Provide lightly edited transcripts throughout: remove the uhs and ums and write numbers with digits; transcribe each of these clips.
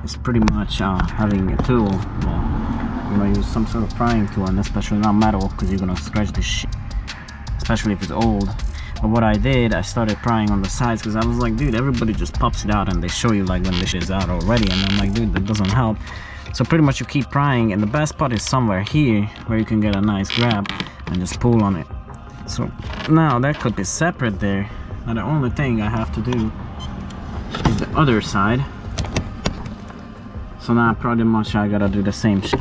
is pretty much having a tool. Well, you know, use some sort of prying tool, and especially not metal, because you're gonna scratch this shit, especially if it's old. But what I did, I started prying on the sides, because I was like, dude, everybody just pops it out and they show you like when this shit's out already, and I'm like, dude, that doesn't help. So pretty much you keep prying, and the best part is somewhere here where you can get a nice grab and just pull on it. So now that clip is separate there. Now the only thing I have to do is the other side. So now pretty much I gotta do the same shit,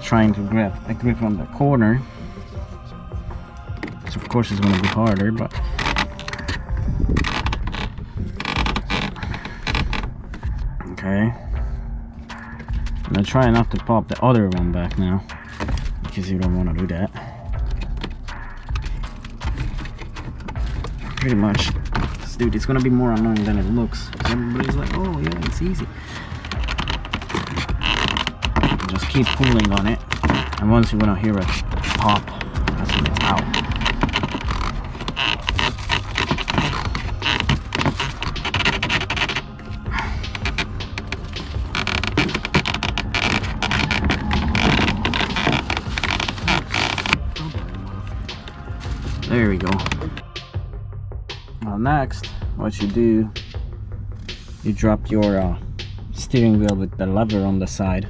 trying to grab a grip on the corner, which of course is gonna be harder, but okay. I'm gonna try not to pop the other one back now, because you don't want to do that. Pretty much, dude, it's gonna be more annoying than it looks. Everybody's like, oh yeah, it's easy. Just keep pulling on it, and once you're gonna hear a pop, that's when it's out. There we go. Now next, what you do, you drop your steering wheel with the lever on the side.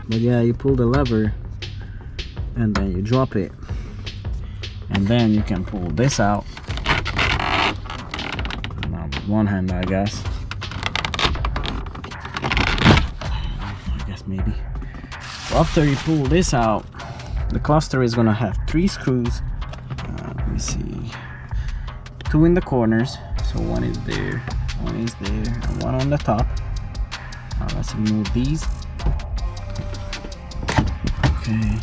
But yeah, you pull the lever and then you drop it, and then you can pull this out. Now with one hand, I guess. I guess maybe. So after you pull this out, the cluster is gonna have 3 screws. Let me see. 2 in the corners, so one is there, one is there, and one on the top. Now let's remove these. Okay.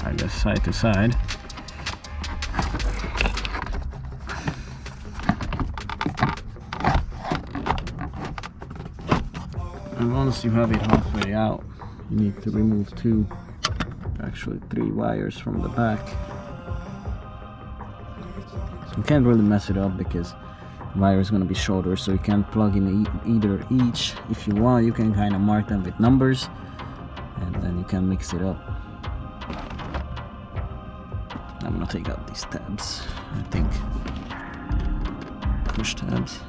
I guess side to side. And once you have it halfway out, you need to remove 2, actually 3 wires from the back. You can't really mess it up because the wire is going to be shorter, so you can't plug in either each. If you want, you can kind of mark them with numbers, and then you can mix it up. I'm going to take out these tabs, I think. Push tabs.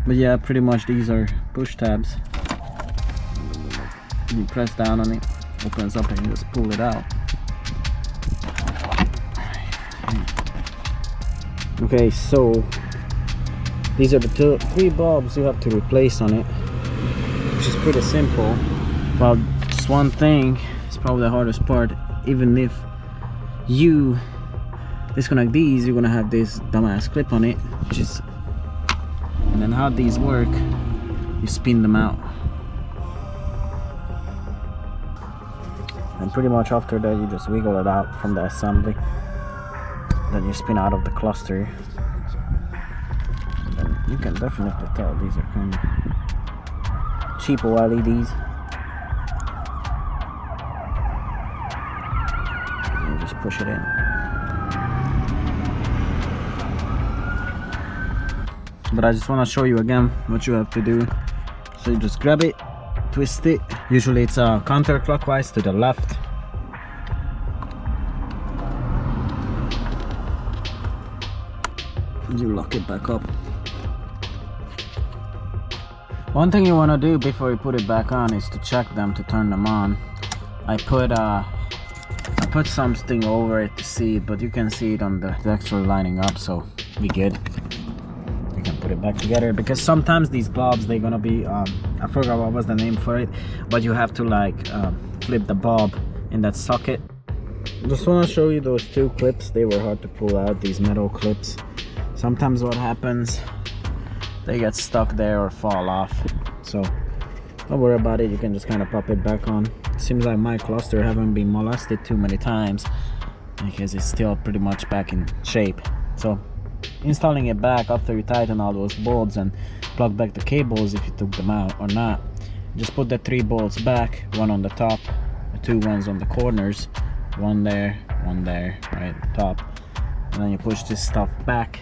But yeah, pretty much these are push tabs. You press down on it, opens up, and you just pull it out. Okay, so these are the 3 bulbs you have to replace on it, which is pretty simple. But just one thing is probably the hardest part. Even if you disconnect these, you're gonna have this dumbass clip on it, which is. And then how these work, you spin them out, and pretty much after that you just wiggle it out from the assembly. Then you spin out of the cluster, and then you can definitely tell these are kind of cheapo LEDs. And you just push it in. But I just want to show you again what you have to do. So you just grab it, twist it. Usually it's counterclockwise to the left. You lock it back up. One thing you want to do before you put it back on is to check them, to turn them on. I put something over it to see it, but you can see it on the actual lining up, so we good. Put it back together, because sometimes these bulbs, they're gonna be I forgot what was the name for it, but you have to like flip the bulb in that socket. Just want to show you those 2 clips. They were hard to pull out, these metal clips. Sometimes what happens, they get stuck there or fall off, so don't worry about it. You can just kind of pop it back on. Seems like my cluster haven't been molested too many times, because it's still pretty much back in shape. So installing it back after you tighten all those bolts and plug back the cables, if you took them out or not, just put the 3 bolts back, one on the top, the 2 ones on the corners, one there, right at the top, and then you push this stuff back